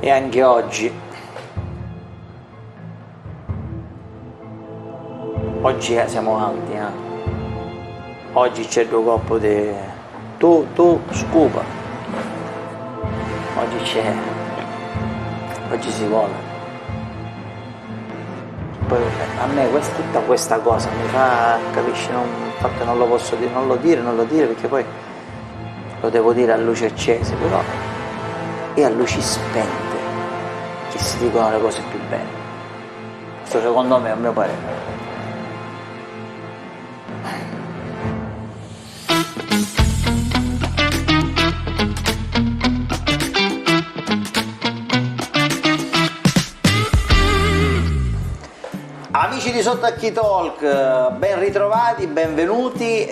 E anche oggi siamo alti, Oggi c'è due coppo di tu scupa. Oggi si vola. Poi a me tutta questa cosa mi fa, capisci, infatti non lo posso dire, non lo dire perché poi lo devo dire a luci accese, però è a luci spente che si dicono le cose più belle. Questo secondo me è un mio parere. Amici di Sottacchi Talk, ben ritrovati, benvenuti.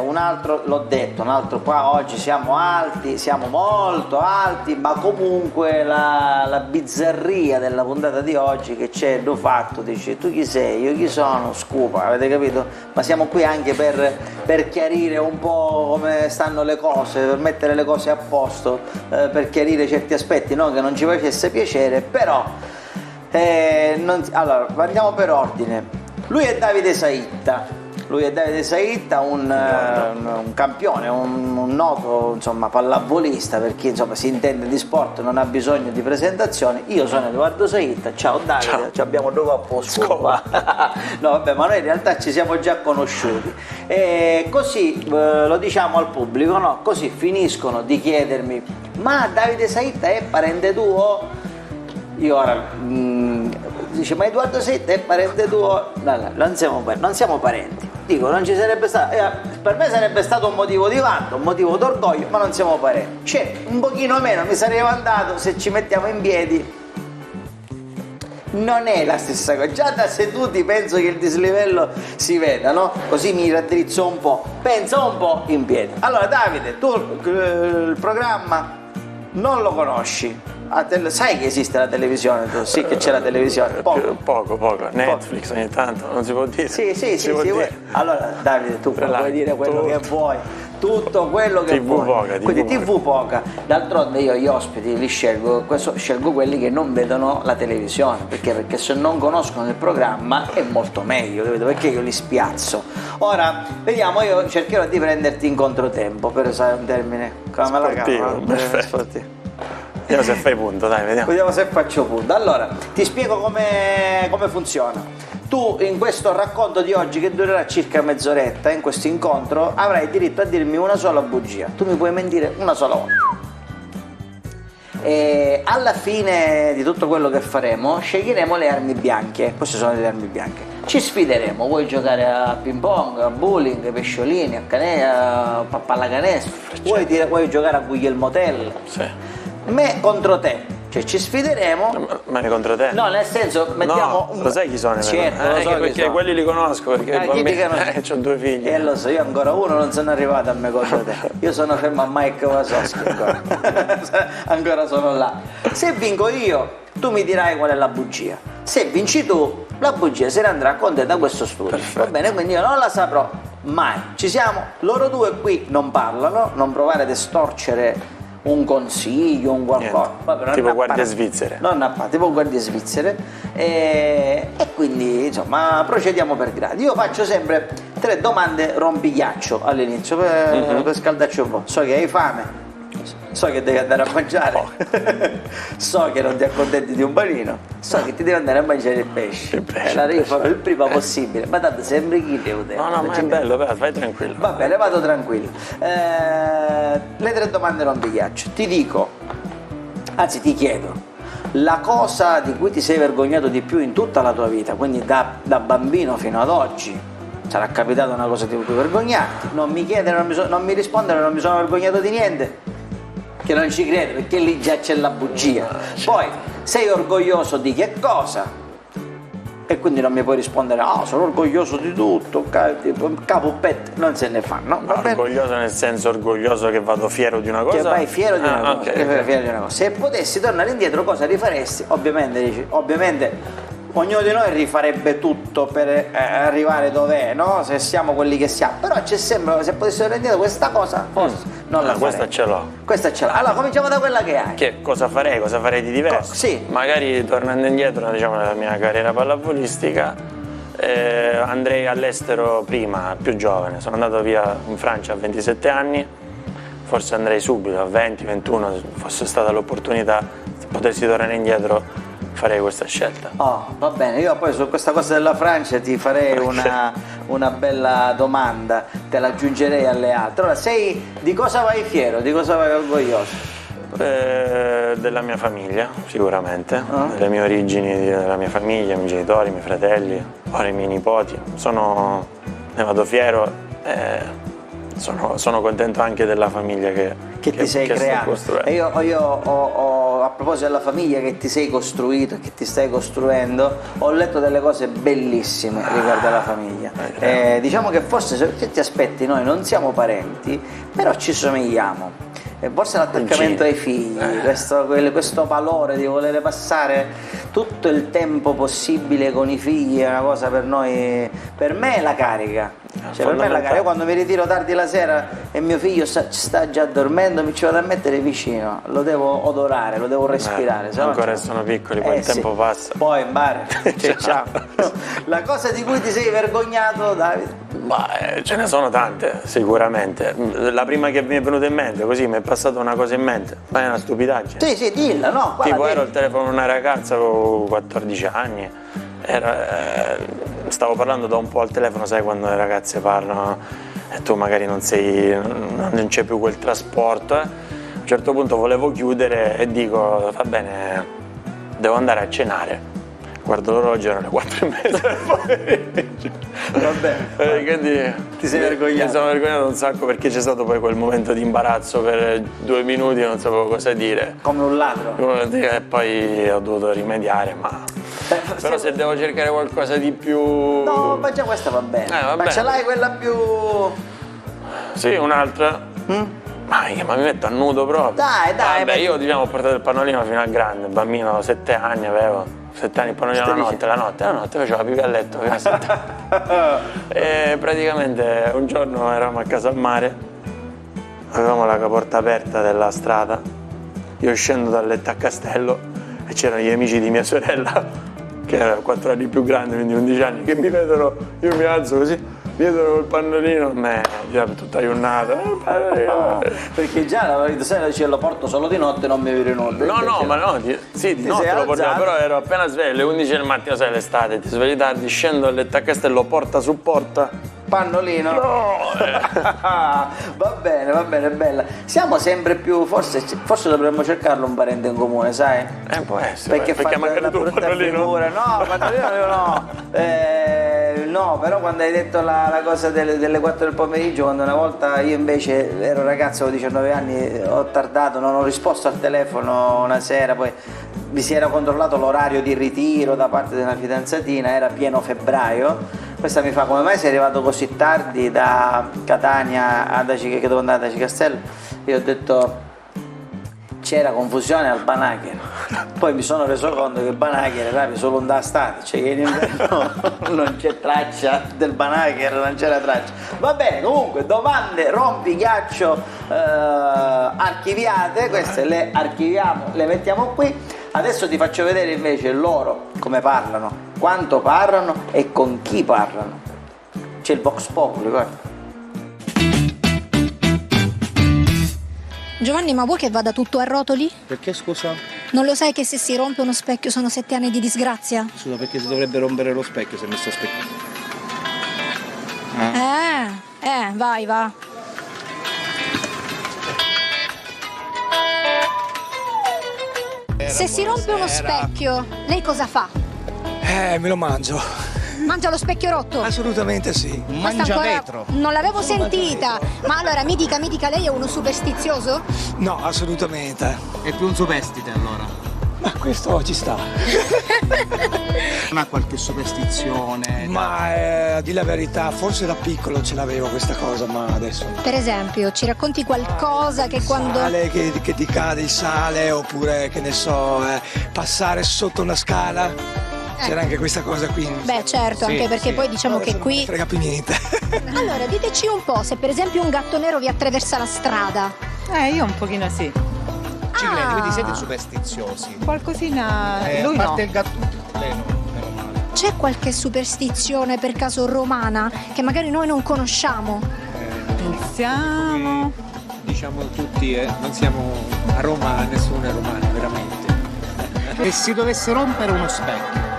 Un altro, l'ho detto, qua oggi siamo alti, siamo molto alti, ma comunque la bizzarria della puntata di oggi che c'è do fatto, dice tu chi sei, io chi sono, scupa, avete capito? Ma siamo qui anche per chiarire un po' come stanno le cose, per mettere le cose a posto, per chiarire certi aspetti, no? Che non ci facesse piacere, però allora andiamo per ordine. Lui è Davide Saitta, un campione, un noto, insomma, pallavolista, per chi insomma si intende di sport, non ha bisogno di presentazioni. Io sono Edoardo Saitta, ciao Davide. Ciao. Ci abbiamo due coppo scuola. No vabbè, ma noi in realtà ci siamo già conosciuti e così lo diciamo al pubblico, no? Così finiscono di chiedermi: ma Davide Saitta è parente tuo? Io ora dice: ma Edoardo Saitta è parente tuo? No, non siamo parenti. Dico, non ci sarebbe stato, per me sarebbe stato un motivo di vanto, un motivo d'orgoglio, ma non siamo parenti. C'è un pochino meno, mi sarei vantato se ci mettiamo in piedi. Non è la stessa cosa, già da seduti penso che il dislivello si veda, no? Così mi raddrizzo un po', pensa un po' in piedi. Allora Davide, tu il programma non lo conosci? Sai che esiste la televisione? Tu? Sì che c'è la televisione. Poco. Netflix ogni tanto, non si può dire. Sì. Allora Davide, tu puoi dire quello che vuoi, tutto quello che vuoi. Quindi TV poca. D'altronde io gli ospiti li scelgo quelli che non vedono la televisione, perché se non conoscono il programma è molto meglio, capito? Perché io li spiazzo. Ora, vediamo, io cercherò di prenderti in controtempo, per usare un termine come la perfetto. Vediamo se fai punto, dai, vediamo. Vediamo se faccio punto. Allora, ti spiego come funziona. Tu in questo racconto di oggi, che durerà circa mezz'oretta, in questo incontro, avrai diritto a dirmi una sola bugia. Tu mi puoi mentire una sola volta. E alla fine di tutto quello che faremo, sceglieremo le armi bianche. Queste sono le armi bianche. Ci sfideremo. Vuoi giocare a ping pong, a bowling, a pesciolini, a pallacanestro? Vuoi giocare a Guglielmo Tell? Sì. Me contro te, cioè ci sfideremo. Ma contro te? No, nel senso, mettiamo lo sai chi sono? Certo, lo so perché quelli li conosco, perché ho due figli. E lo so, io ancora uno non sono arrivato a me contro te. Io sono fermo a Mike Wazowski ancora sono là. Se vinco io, tu mi dirai qual è la bugia. Se vinci tu, la bugia se ne andrà con te da questo studio. Perfetto. Va bene, quindi io non la saprò mai. Ci siamo? Loro due qui non parlano, non provare ad estorcere un consiglio, un qualcosa. Vabbè, tipo guardie svizzere. Tipo guardie svizzere. E quindi insomma procediamo per gradi. Io faccio sempre 3 domande rompighiaccio all'inizio per scaldarci un po'. So che hai fame, so che devi andare a mangiare, so che non ti accontenti di un panino, so che ti devi andare a mangiare il pesce. Allora io farò il prima possibile, ma tanto sempre chi devo dire. No, ma è bello, vai tranquillo. Va bene, vado tranquillo. Le 3 domande rompighiaccio. Ti dico, anzi ti chiedo, la cosa di cui ti sei vergognato di più in tutta la tua vita, quindi da bambino fino ad oggi, sarà capitata una cosa di cui vergognarti? Non mi chiedere, non mi rispondere, non mi sono vergognato di niente, che non ci credo, perché lì già c'è la bugia. Poi, sei orgoglioso di che cosa? E quindi non mi puoi rispondere: sono orgoglioso di tutto, capuppette, non se ne fanno. Orgoglioso nel senso orgoglioso che vado fiero di una cosa? Che vai fiero di una cosa. Se potessi tornare indietro, cosa rifaresti? Ovviamente ognuno di noi rifarebbe tutto per arrivare dov'è, no? Se siamo quelli che siamo, però c'è sempre, se potessi tornare indietro questa cosa, forse non la farei. Questa ce l'ho. Questa ce l'ho. Allora cominciamo da quella che hai. Che cosa farei di diverso? Sì. Magari tornando indietro, diciamo, nella mia carriera pallavolistica, andrei all'estero prima, più giovane. Sono andato via in Francia a 27 anni, forse andrei subito a 20, 21, se fosse stata l'opportunità, se potessi tornare indietro, farei questa scelta. Oh, va bene, io poi su questa cosa della Francia ti farei una bella domanda, te la aggiungerei alle altre. Allora, di cosa vai fiero, di cosa vai orgoglioso? Della mia famiglia, sicuramente, delle mie origini, della mia famiglia, i miei genitori, i miei fratelli, ora i miei nipoti. Ne vado fiero e sono contento anche della famiglia che ti sei creato. E io a proposito della famiglia che ti sei costruito e che ti stai costruendo, ho letto delle cose bellissime riguardo alla famiglia. Diciamo che forse se ti aspetti, noi non siamo parenti, però ci somigliamo. E forse l'attaccamento ai figli, questo valore di volere passare tutto il tempo possibile con i figli è una cosa per noi, per me è la carica. Cioè, per me è la carica. Io quando mi ritiro tardi la sera e mio figlio sta già dormendo, mi ci vado a mettere vicino, lo devo odorare, lo devo respirare. Ancora sono piccoli, poi il tempo passa. Poi in bar, ciao. La cosa di cui ti sei vergognato, Davide? Ce ne sono tante, sicuramente. La prima che mi è venuta in mente, così mi è passata una cosa in mente, ma è una stupidaggine. Sì, dilla, no? Tipo, ero al telefono con una ragazza, avevo 14 anni, stavo parlando da un po' al telefono, sai quando le ragazze parlano e tu magari non c'è più quel trasporto. A un certo punto volevo chiudere e dico, va bene, devo andare a cenare. Guardo l'orologio, erano le 4:30 del pomeriggio. Vabbè, quindi ti sei vergognato? Mi sono vergognato un sacco perché c'è stato poi quel momento di imbarazzo per 2 minuti, non sapevo cosa dire. Come un ladro. E poi ho dovuto rimediare, però se devo cercare qualcosa di più... No, ma già questa va bene. Ma ce l'hai quella più... Sì, un'altra. Ma mi metto a nudo proprio. Dai. Vabbè, io ho portato il pannolino fino al grande, bambino, 7 anni avevo. 7 anni, il pannolino la notte facevo la pipì a letto. E praticamente un giorno eravamo a casa al mare, avevamo la porta aperta della strada, io scendo dal letto a Castello e c'erano gli amici di mia sorella, che era 4 anni più grande, quindi 11 anni, che mi vedono, io mi alzo così, vedono il pannolino, tutta aiunnata. Perché già la sera dice lo porto solo di notte, non mi vedi nudo. Di notte lo portavo, però ero appena sveglio, alle 11 del mattino, sai l'estate, ti svegli tardi, scendo dal letto a Castello, porta su porta. Pannolino? No! Va bene, bella. Siamo sempre più, forse dovremmo cercarlo un parente in comune, sai? Può essere. Perché magari tu un pannolino. Figura. No, pannolino io no. No, però quando hai detto la cosa delle 4 del pomeriggio, quando una volta io invece ero ragazzo, avevo 19 anni, ho tardato, non ho risposto al telefono una sera, poi mi si era controllato l'orario di ritiro da parte di una fidanzatina, era pieno febbraio. Questa mi fa, come mai sei arrivato così tardi da Catania che devo andare a Castello? Io ho detto, c'era confusione al Banachero. Poi mi sono reso conto che il Banachero era solo un da state, cioè che in inverno non c'è traccia del Banachero, non c'era traccia. Va bene, comunque, domande rompighiaccio archiviate, queste le archiviamo, le mettiamo qui. Adesso ti faccio vedere invece loro come parlano, quanto parlano e con chi parlano. C'è il Vox Populi, guarda. Giovanni, ma vuoi che vada tutto a rotoli? Perché, scusa? Non lo sai che se si rompe uno specchio sono 7 anni di disgrazia? Scusa, perché si dovrebbe rompere lo specchio se mi sto specchiando? Vai, va. Se si rompe uno specchio, lei cosa fa? Me lo mangio. Mangia lo specchio rotto? Assolutamente sì. Mangia vetro. Non l'avevo sentita. Ma allora mi dica, lei è uno superstizioso? No, assolutamente. È più un superstite allora. Ma questo ci sta. Non ha qualche superstizione? Ma a dire la verità, forse da piccolo ce l'avevo questa cosa, ma adesso no. Per esempio, ci racconti qualcosa che quando... Sale, che ti cade il sale, oppure, che ne so, passare sotto una scala. C'era anche questa cosa qui. Beh, certo, anche perché poi diciamo che Non me qui... frega più niente. Allora, diteci un po', se per esempio un gatto nero vi attraversa la strada. Io un pochino sì. Ci credi, quindi siete superstiziosi. Qualcosina. Lui a no. parte il gatto. Lei no, meno male. C'è qualche superstizione per caso romana che magari noi non conosciamo? Siamo. Diciamo tutti, non siamo a Roma, nessuno è romano, veramente. E si dovesse rompere uno specchio.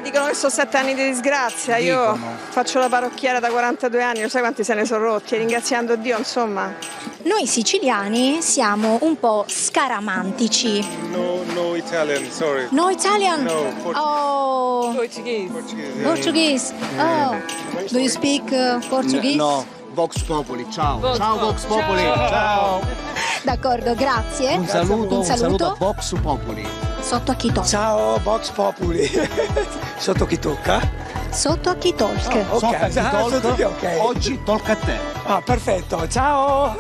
Dicono che sono 7 anni di disgrazia. Io Dicono. faccio la parrucchiera da 42 anni, non sai quanti se ne sono rotti, ringraziando Dio, insomma. Noi siciliani siamo un po' scaramantici. No Italian, sorry. No Italian? No, Oh, Portoghese. Portuguese. Oh, do you speak Portuguese? No, Vox Populi, ciao. Ciao Vox Populi, ciao. D'accordo, grazie. Un saluto a Vox Populi. Sotto a chi tocca? Ciao, Vox Populi. Sotto chi tocca? Sotto a chi tolk. Ok, Sotto a chi sotto chi, tolk, ok. oggi tolca a te. Ah, perfetto, ciao.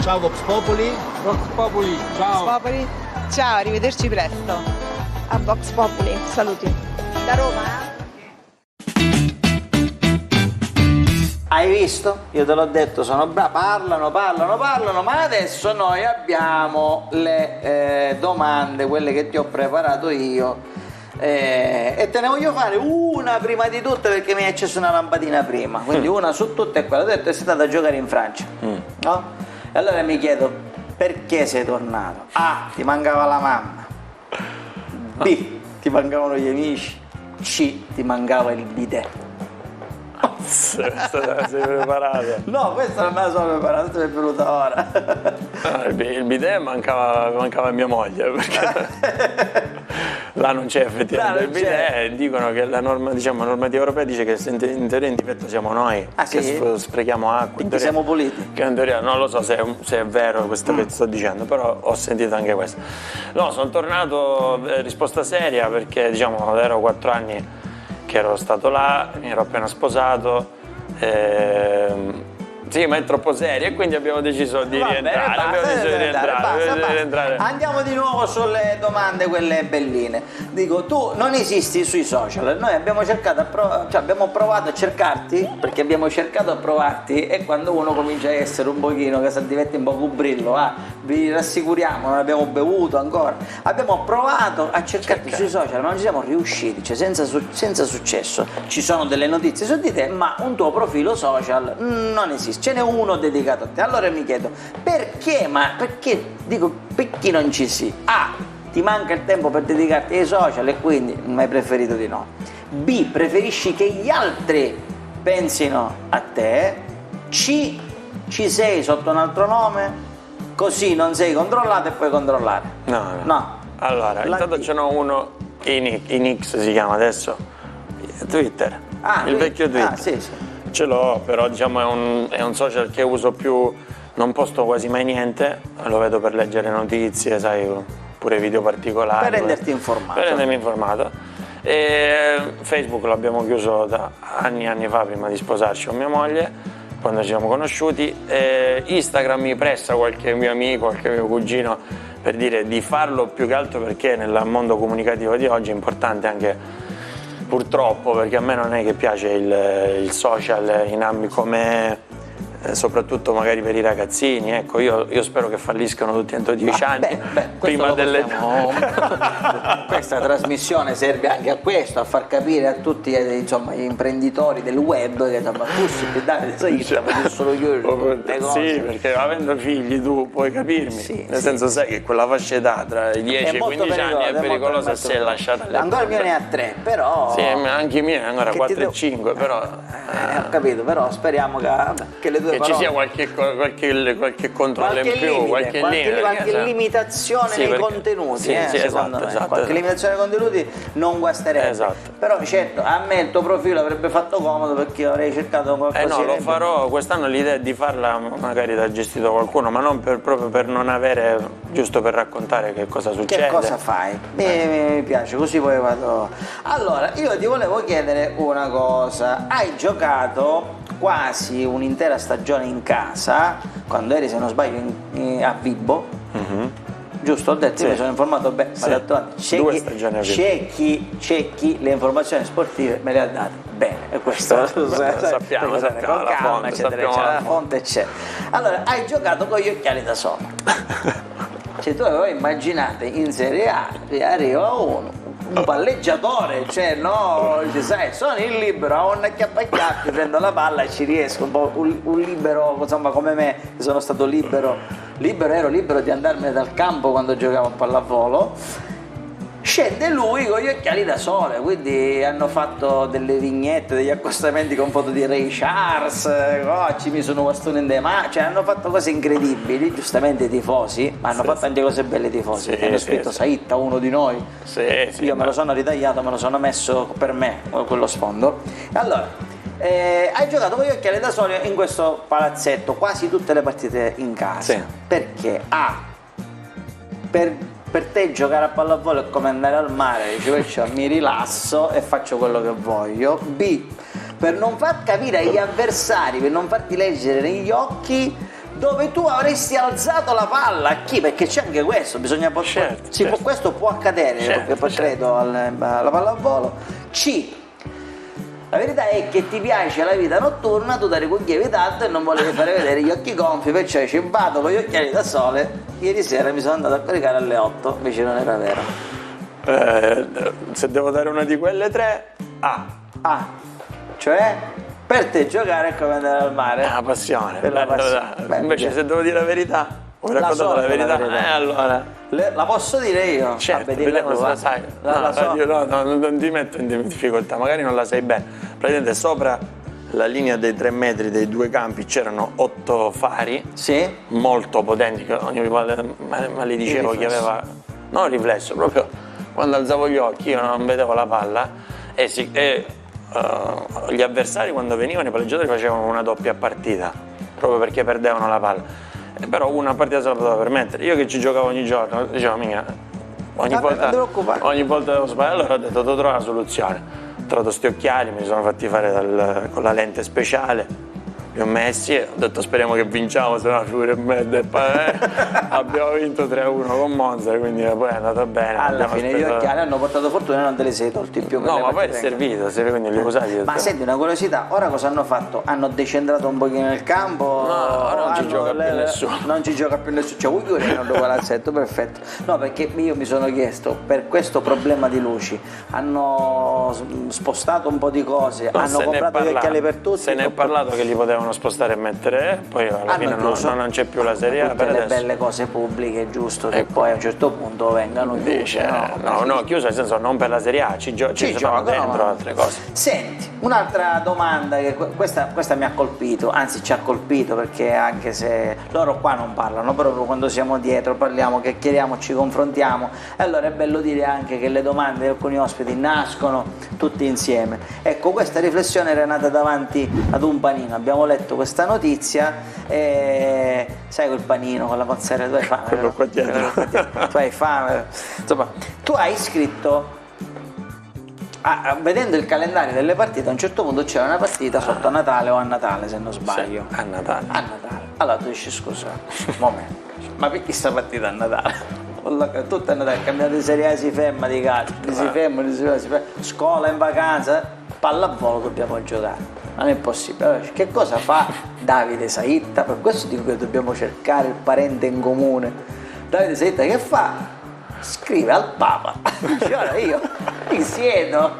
Ciao Vox Populi. Vox Populi, ciao. Popoli. Ciao, arrivederci presto. A Vox Populi, saluti. Da Roma, Hai visto? Io te l'ho detto, sono bravo, parlano, ma adesso noi abbiamo le domande, quelle che ti ho preparato io, e te ne voglio fare una prima di tutte perché mi è accesa una lampadina prima, quindi una su tutte è quella. Ho detto, sei stata a giocare in Francia, no? E allora mi chiedo, perché sei tornato? A, ti mancava la mamma, B, ti mancavano gli amici, C, ti mancava il bidet. Sei preparato? No, questa non me la sono preparata, questa mi è venuta ora. Il bidet mancava mia moglie, perché là non c'è effettivamente il bidet. Dicono che la normativa europea dice che in teoria in difetto siamo noi, che sì? sprechiamo acqua. Quindi siamo puliti. Che in teoria non lo so se è vero questo che sto dicendo, però ho sentito anche questo. No, sono tornato, risposta seria, perché ero 4 anni che ero stato là, mi ero appena sposato, sì, ma è troppo serio, e quindi abbiamo deciso di rientrare. Andiamo di nuovo sulle domande, quelle belline. Dico, tu non esisti sui social, noi abbiamo abbiamo provato a cercarti, perché abbiamo cercato a provarti, e quando uno comincia a essere un pochino, che si diventa un po' cubrillo, vi rassicuriamo, non abbiamo bevuto ancora, abbiamo provato a cercarti sui social, ma non ci siamo riusciti, cioè senza successo. Ci sono delle notizie su di te, ma un tuo profilo social non esiste. Ce n'è uno dedicato a te. Allora mi chiedo, perché? Dico, perché non ci si? A, ti manca il tempo per dedicarti ai social e quindi non hai preferito di no. B, preferisci che gli altri pensino a te. C, ci sei sotto un altro nome, così non sei controllato e puoi controllare. No. Allora, intanto ce n'ho uno in X, si chiama adesso, Twitter, il vecchio Twitter. Sì. Ce l'ho, però è un social che uso più, non posto quasi mai niente, lo vedo per leggere notizie, sai, pure video particolari. Per renderti informato. Per rendermi informato. E Facebook l'abbiamo chiuso da anni fa, prima di sposarci con mia moglie, quando ci siamo conosciuti. Instagram mi pressa qualche mio amico, qualche mio cugino, per dire di farlo, più che altro perché nel mondo comunicativo di oggi è importante anche, purtroppo, perché a me non è che piace il social in ambiti come soprattutto magari per i ragazzini, ecco, io spero che falliscano tutti entro 10 anni, prima delle... Questa trasmissione serve anche a questo, a far capire a tutti gli imprenditori del web che solo io sì, perché avendo figli tu puoi capirmi, nel senso sai che quella fascia d'età tra i 10 e i 15 anni è pericolosa se è lasciata lì. Ancora il mio ne ha 3, però... Sì, anche i miei ancora 4 e 5, però... ho capito, però speriamo che le due che ci sia qualche controllo in più, qualche limitazione nei contenuti, secondo me. Qualche limitazione nei contenuti non guasterebbe. Però certo, a me il tuo profilo avrebbe fatto comodo, perché avrei cercato qualcosa. No, lo farò, quest'anno l'idea è di farla magari da gestito qualcuno, ma non proprio per non avere, giusto per raccontare che cosa succede. Che cosa fai? Mi piace, così poi vado. Allora, io ti volevo chiedere una cosa. Hai giocato quasi un'intera stagione in casa, quando eri, se non sbaglio, a Vibo, giusto? Ho detto, Sì. mi sono informato bene, Sì. ma d'altronde c'è 2 chi- stagioni a c'è chi le informazioni sportive me le ha date bene, e questo Sappiamo con la calma, fonte, eccetera, sappiamo eccetera, la la fonte c'è. Allora, hai giocato con gli occhiali da sole. Cioè tu immaginate in Serie A che arriva un palleggiatore, cioè no, dice, sai, sono il libero, ho un acchiappa-acchiappi, prendo la palla e ci riesco, un libero, insomma, come me, che sono stato ero libero di andarmene dal campo quando giocavo a pallavolo. Scende lui con gli occhiali da sole, quindi hanno fatto delle vignette, degli accostamenti con foto di Ray Charles, ci mi sono bastoni in mano, cioè hanno fatto cose incredibili, giustamente i tifosi, ma hanno fatto anche cose belle i tifosi, Sì, hanno sì, scritto sì. Saitta, uno di noi, io me lo sono ritagliato, me lo sono messo per me, quello sfondo. Allora, hai giocato con gli occhiali da sole in questo palazzetto quasi tutte le partite in casa, Sì. perché per te giocare a pallavolo è come andare al mare, dici, perciò mi rilasso e faccio quello che voglio. B, per non far capire agli avversari, per non farti leggere negli occhi dove tu avresti alzato la palla, a chi? Perché c'è anche questo, bisogna Certo. questo può accadere, Certo, perché credo alla pallavolo. C, la verità è che ti piace la vita notturna, tu eri evitato e non volevi fare vedere gli occhi gonfi, perciò ci vado con gli occhiali da sole. Ieri sera mi sono andato a caricare alle 8, invece non era vero. Se devo dare una di quelle 3, Cioè, per te giocare è come andare al mare. è una passione. Per la Bello, passione. dai. Beh, Invece mi se devo dire la verità, ho La raccontato so la che è la verità, verità. allora... La posso dire io? Certo, Vabbè, dilla vediamo tu, se va. la sai. La so. Io non ti metto in difficoltà, magari non la sai bene. Praticamente sopra la linea dei 3 metri dei 2 campi c'erano 8 fari Sì? molto potenti, che ogni volta ma li dicevo che riflesso. aveva, non riflesso, proprio quando alzavo gli occhi io non vedevo la palla e gli avversari quando venivano i palleggiatori facevano una doppia partita, proprio perché perdevano la palla. Però una partita se la poteva permettere. Io che ci giocavo ogni giorno, dicevo, minchia, ogni Vabbè, non ti preoccupare. volta devo sbagliare, allora ho detto, devo trovare una soluzione. Ho trovato sti occhiali, mi sono fatti fare con la lente speciale, li ho messi e ho detto speriamo che vinciamo, se no figure e merda. Abbiamo vinto 3-1 con Monza, quindi poi è andata bene. Alla abbiamo fine gli aspettato- occhiali hanno portato fortuna e non te li sei tolti più. per No, le ma poi è partite. servito, quindi li ho usati. ho Ma detto, senti, una curiosità, ora cosa hanno fatto? Hanno decentrato un pochino il campo? No, ora non ci Hanno gioca più nessuno. Non ci gioca più nessuno, cioè vuoi dire hanno due palazzetto, perfetto. No, perché io mi sono chiesto, per questo problema di luci, hanno spostato un po' di cose, no, hanno se ne è comprato gli occhiali per tutti. Se ne è parlato che li potevano spostare e mettere, poi alla Hanno fine chiuso. non c'è più la Serie A Tutte per le adesso. belle cose pubbliche, è giusto che Ecco. poi a un certo punto vengano chiuse. Dice, no, chiuso nel senso non per la Serie A, ci sono giocano, dentro ma- altre cose. Senti, un'altra domanda che questa mi ha colpito, anzi ci ha colpito, perché anche se loro qua non parlano, proprio quando siamo dietro parliamo, chiacchieriamo, ci confrontiamo, e allora è bello dire anche che le domande di alcuni ospiti nascono tutti insieme. Ecco, questa riflessione era nata davanti ad un panino, abbiamo letto questa notizia e sai quel panino con la mozzarella, tu hai fame? Quello vero? qua dietro. Tu hai fame? Insomma, tu hai scritto, vedendo il calendario delle partite, a un certo punto c'era una partita sotto a Natale o a Natale, se non sbaglio. Sì, a Natale. A Natale. Allora tu dici, scusa, un momento, ma perché sta partita a Natale? Tutto a Natale, cambiato di Serie A, si ferma di calcio, si ferma, scuola in vacanza, pallavolo dobbiamo giocare. Non è possibile. Allora, che cosa fa Davide Saitta? Per questo dico che dobbiamo cercare il parente in comune. Davide Saitta che fa? Scrive al Papa. Allora io mi siedo,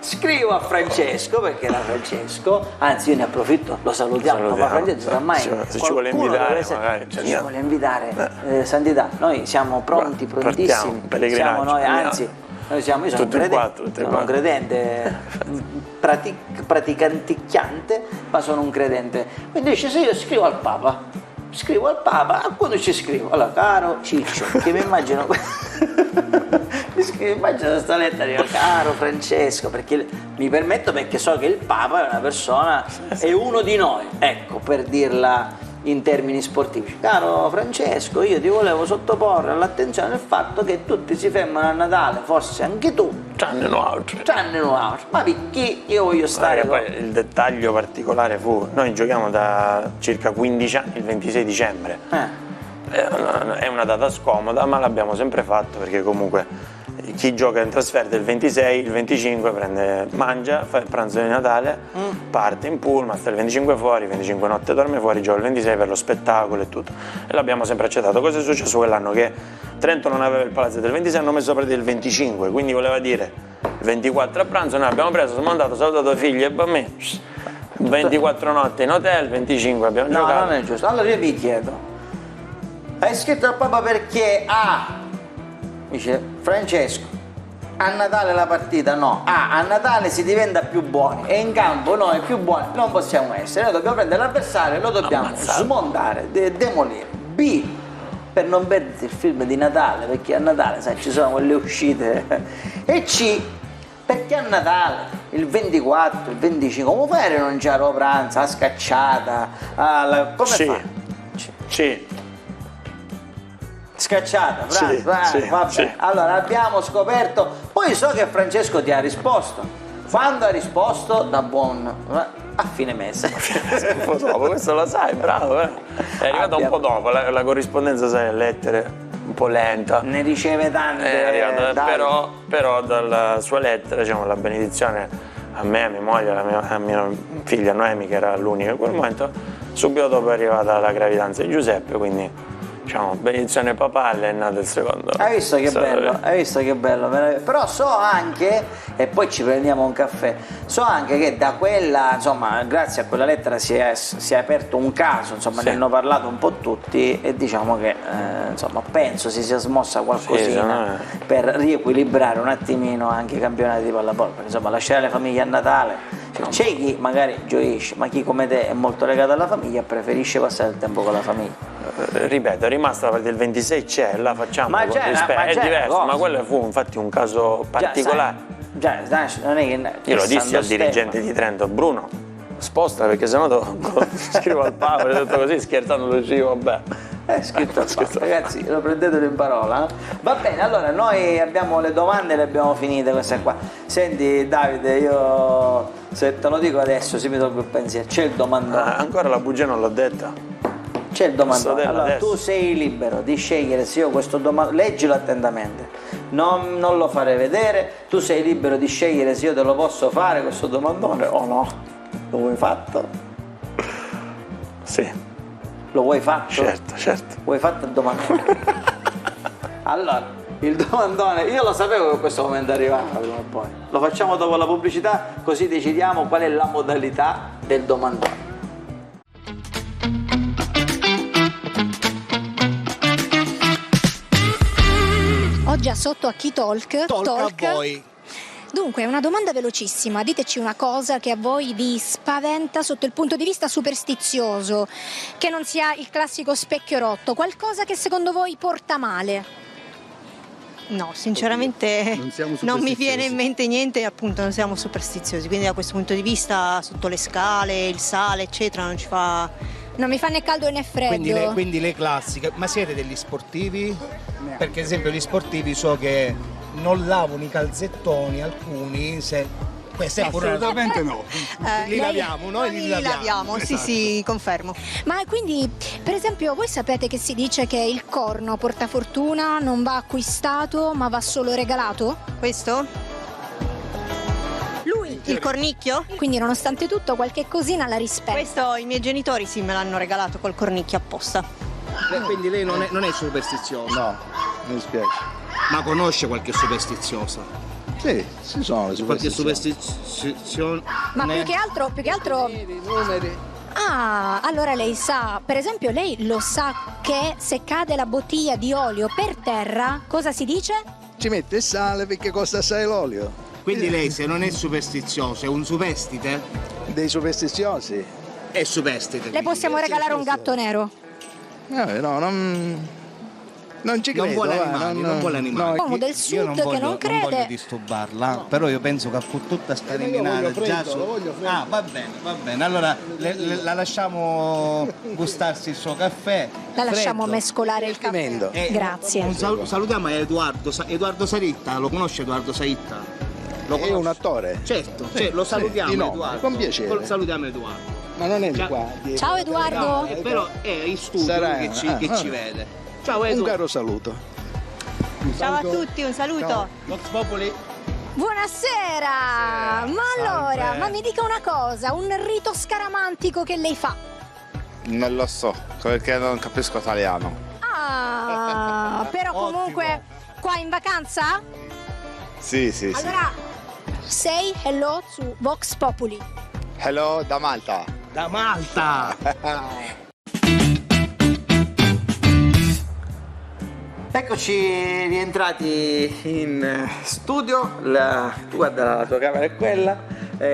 scrivo a Francesco, perché era Francesco, anzi io ne approfitto, lo salutiamo, Papa Francesco, ormai se ci vuole invitare magari ci vuole invitare, santità, noi siamo pronti, prontissimi, partiamo, pellegrinaggio, siamo noi, andiamo. anzi io sono un Tutti e credente, quattro, tutti e sono un quattro. credente praticanticchiante, ma sono un credente, quindi dice se io scrivo al Papa, a quando ci scrivo, allora caro Ciccio, che mi immagino immagino questa lettera, dico, caro Francesco, perché mi permetto, perché so che il Papa è una persona, è uno di noi, ecco, per dirla in termini sportivi. Caro Francesco, io ti volevo sottoporre all'attenzione il fatto che tutti si fermano a Natale, forse anche tu, Tranne no altro. ma perché io voglio stare Poi il dettaglio particolare fu, noi giochiamo da circa 15 anni il 26 dicembre È una data scomoda, ma l'abbiamo sempre fatto perché comunque chi gioca in trasferta il 26, il 25 mangia, fa il pranzo di Natale, parte in pullman, sta il 25 fuori, il 25 notte dorme fuori, gioca il 26 per lo spettacolo e tutto. E l'abbiamo sempre accettato. Cosa è successo quell'anno? Che Trento non aveva il palazzo del 26, hanno messo a partire il 25, quindi voleva dire il 24 a pranzo, noi abbiamo preso, siamo andati, salutato figli e bambini, 24 notte in hotel, 25 abbiamo giocato. No, non è giusto. Allora io vi chiedo, hai scritto al Papa perché dice Francesco, a Natale la partita no, a Natale si diventa più buoni e in campo noi più buoni non possiamo essere, noi dobbiamo prendere l'avversario e lo dobbiamo smontare, demolire. B, per non perdere il film di Natale, perché a Natale sai, ci sono quelle uscite. E C, perché a Natale, il 24, il 25, come fai a rinunciare a pranzo, a scacciata, come fa? Sì. Scacciata, Sì, vabbè. sì. Allora abbiamo scoperto, poi so che Francesco ti ha risposto. Quando ha risposto da buon a fine mese. Un po' dopo, questo lo sai, bravo. È arrivato un po' dopo, la corrispondenza, sai, lettere un po' lenta. Ne riceve tante. È arrivato, però dalla sua lettera, diciamo, la benedizione a me, a mia moglie, a mia figlia Noemi, che era l'unica in quel momento, subito dopo è arrivata la gravidanza di Giuseppe, quindi diciamo, benedizione papale, è nato il secondo. Hai visto che bello, hai visto che bello. Però so anche, e poi ci prendiamo un caffè, so anche che da quella, insomma, grazie a quella lettera si è aperto un caso, insomma, ne hanno parlato un po' tutti e diciamo che, insomma, penso si sia smossa qualcosina per riequilibrare un attimino anche i campionati di pallavolo, perché insomma lasciare le famiglie a Natale, c'è chi magari gioisce, ma chi come te è molto legato alla famiglia preferisce passare il tempo con la famiglia. Ripeto, è rimasta la partita del 26, la facciamo con rispetto, è diverso, ma quello fu infatti un caso particolare. Non è che io lo dissi al dirigente di Trento, Bruno, sposta perché sennò scrivo al Papa, ho detto così scherzando, lo scrivo, vabbè. Scritto ragazzi, lo prendetelo in parola. Va bene, allora noi abbiamo le domande, le abbiamo finite queste qua. Senti Davide, io se te lo dico adesso, se mi tolgo il pensiero, c'è il domandone. Ancora la bugia non l'ho detta. C'è il domandone. Allora adesso. tu sei libero di scegliere se io questo domandone, leggilo attentamente, non lo farei vedere, tu sei libero di scegliere se io te lo posso fare questo domandone o no. Lo vuoi fatto? Sì. Lo vuoi fatto? Certo. Vuoi fatto il domandone? Allora, il domandone, io lo sapevo che questo momento arrivava prima o poi. Lo facciamo dopo la pubblicità, così decidiamo qual è la modalità del domandone. Oggi a sotto a Chi Talk. Talk a voi. Dunque, una domanda velocissima. Diteci una cosa che a voi vi spaventa sotto il punto di vista superstizioso, che non sia il classico specchio rotto, qualcosa che secondo voi porta male. No, sinceramente non mi viene in mente niente, appunto non siamo superstiziosi, quindi da questo punto di vista sotto le scale, il sale eccetera non ci fa... Non mi fa né caldo né freddo. Quindi le classiche. Ma siete degli sportivi? Perché ad esempio gli sportivi so che non lavano i calzettoni, alcuni, questa è pure assolutamente no. Li laviamo, noi li laviamo. Esatto. Sì, confermo. Ma quindi, per esempio, voi sapete che si dice che il corno portafortuna non va acquistato ma va solo regalato? Questo? Lui? Il cornicchio? Quindi nonostante tutto qualche cosina la rispetta. Questo i miei genitori sì me l'hanno regalato col cornicchio apposta. Quindi lei non è superstiziosa? No, mi dispiace. Ma conosce qualche superstiziosa? Sì, ci sono le Qualche superstizioni. superstizione? Ma più che altro... Numeri. Ah, allora lei sa, per esempio lei lo sa che se cade la bottiglia di olio per terra, cosa si dice? Ci mette il sale perché costa assai l'olio. Quindi lei se non è superstizioso è un superstite? Dei superstiziosi? È superstite. Le possiamo regalare un gatto nero? No, non ci credo. Non vuole animali, non vuole animali. Uomo del sud che non crede. Non voglio disturbarla, però io penso che con tutta sta liminale già Ah, va bene. Allora la lasciamo gustarsi il suo caffè. La lasciamo mescolare il caffè. Grazie. Salutiamo Edoardo Saitta, lo conosce Edoardo Saitta? È un attore? Certo, lo salutiamo sì, Edoardo. Con piacere. Salutiamo Edoardo. Ma non è di qua. Ciao Edoardo. Però è in studio Sarà- che ci vede. Ciao Un Edo. caro saluto. Ciao a tutti, un saluto. Vox Populi. Buonasera. Ma allora, ma mi dica una cosa, un rito scaramantico che lei fa? Non lo so, perché non capisco italiano. Ah, però comunque qua in vacanza? Sì. Allora, say hello su Vox Populi. Hello da Malta. Da Malta. Eccoci rientrati in studio, guarda la tua camera è quella,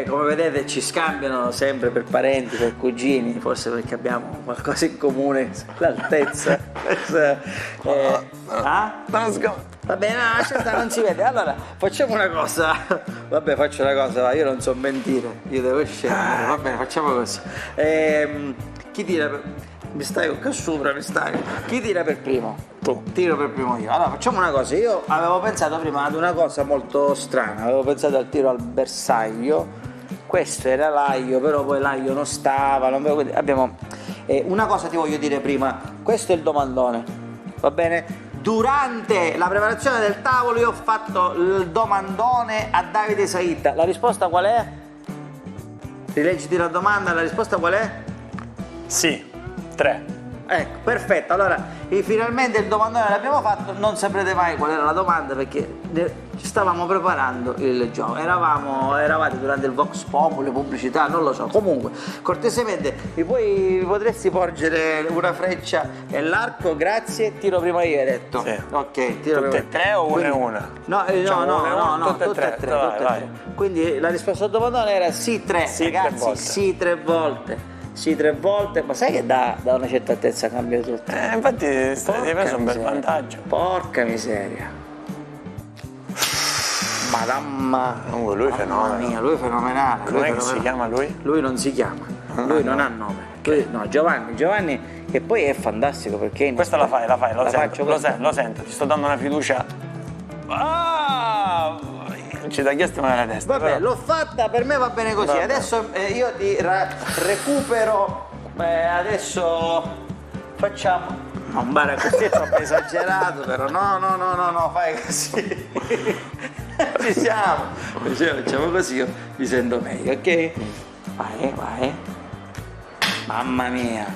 come vedete ci scambiano sempre per parenti, per cugini, forse perché abbiamo qualcosa in comune, l'altezza. Va bene, non si vede. Allora facciamo una cosa, vabbè faccio una cosa, io non so mentire, io devo scendere, va bene facciamo così. Chi tira? Mi stai con sopra, Chi tira per primo? Tu. Tiro per primo io. Allora facciamo una cosa, io avevo pensato prima ad una cosa molto strana, avevo pensato al tiro al bersaglio, questo era l'aglio, però poi l'aglio non stava, quindi abbiamo... una cosa ti voglio dire prima, questo è il domandone, va bene? Durante la preparazione del tavolo io ho fatto il domandone a Davide Saitta, la risposta qual è? Rileggiti la domanda, la risposta qual è? Sì. 3. Ecco, perfetto, allora finalmente il domandone l'abbiamo fatto, non saprete mai qual era la domanda perché ci stavamo preparando il gioco, eravate durante il Vox Populi, pubblicità, non lo so, comunque cortesemente potresti porgere una freccia e l'arco, grazie, tiro prima io hai detto. Sì. Ok, tiro Tutte e tre o una e una? No, tutte e tre. Quindi la risposta al domandone era sì 3, sì, ragazzi, 3 volte. sì 3 volte. Sì, 3 volte, ma sai che da una certa altezza cambia tutto? Infatti hai preso un bel vantaggio. Porca miseria. Madamma. Lui è fenomeno. Mia, lui è fenomenale. Come si chiama lui? Lui non si chiama, lui non ha nome. No, Giovanni, che poi è fantastico perché... Questa la fai, lo sento, ti sto dando una fiducia. Ci dà chiesto nella testa. Vabbè, però. l'ho fatta, per me va bene così. Vabbè. Adesso io ti recupero. Adesso facciamo. Non bare così, è troppo esagerato, però. No, fai così. Ci siamo. Facciamo così, io mi sento meglio, ok? Vai. Mamma mia.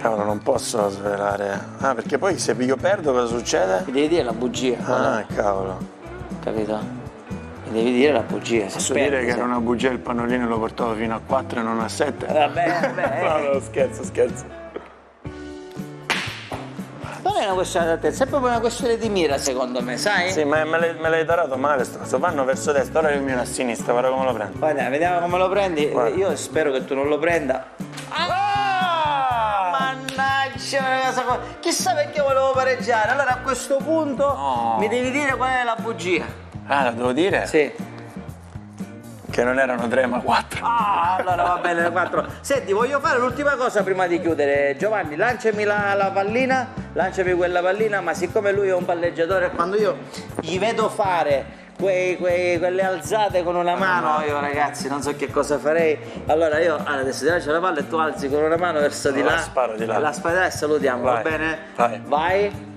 Cavolo, non posso svelare. Perché poi se io perdo cosa succede? Mi devi dire la bugia. Cavolo. Capito? Mi devi dire la bugia. Posso dire che era una bugia, il pannolino lo portavo fino a 4 e non a 7? Vabbè. No, scherzo. Non è una questione di altezza, è proprio una questione di mira secondo me, sai? Sì, ma me l'hai tarato male sto coso. Vanno verso destra, ora io miro a sinistra, guarda come lo prendo. Guarda, vediamo come lo prendi. Guarda. Io spero che tu non lo prenda. Mannaggia, chissà perché volevo pareggiare. Allora a questo punto mi devi dire qual è la bugia. La devo dire? Sì. Che non erano 3 ma 4. Allora va bene, 4. Senti, voglio fare l'ultima cosa prima di chiudere. Giovanni, lanciami la pallina, lanciami quella pallina, ma siccome lui è un palleggiatore, quando io gli vedo fare quelle alzate con una mano, io ragazzi non so che cosa farei. Allora io adesso ti lancio la palla e tu alzi con una mano verso di là. La sparo di là. La sparo e salutiamo, vai, va bene? Vai.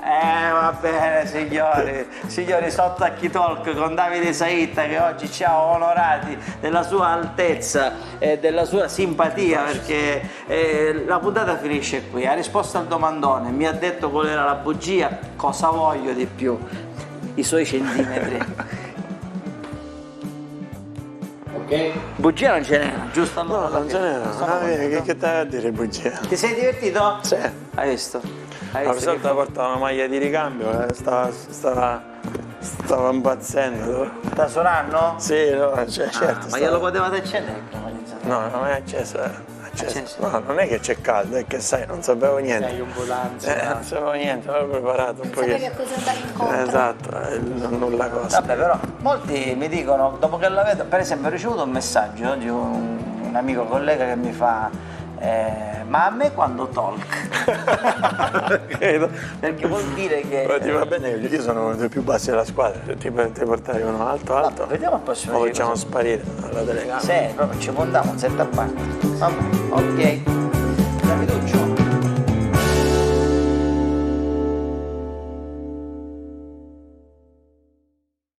Va bene signori, sotto a Chi Talk con Davide Saitta che oggi ci ha onorati della sua altezza e della sua simpatia perché la puntata finisce qui, ha risposto al domandone, mi ha detto qual era la bugia, cosa voglio di più? I suoi centimetri. Ok? Bugia non ce n'era, giusto? No, non ce n'era. Che stai a dire bugia? Ti sei divertito? Sì. Hai visto? La volta portava una maglia di ricambio, stava impazzendo. Sta suonando? Sì, no, certo. Ma glielo potevate accendere? No, non è acceso. No, non è che c'è caldo, è che sai, non sapevo niente. Sei un volante. Non sapevo niente, avevo preparato un pochino. Sapevi a cosa andare incontro. Esatto, nulla cosa. Vabbè, però molti mi dicono, dopo che la vedo, per esempio ho ricevuto un messaggio oggi un amico collega che mi fa Ma a me quando talk. Credo. Perché vuol dire che... Però ti va bene, io sono uno dei più bassi della squadra, ti portare uno alto. Vabbè, vediamo al prossimo o giro. facciamo sparire alla telecamera. Sì, proprio ci montiamo un set a parte. Vabbè, ok. Daviduccio.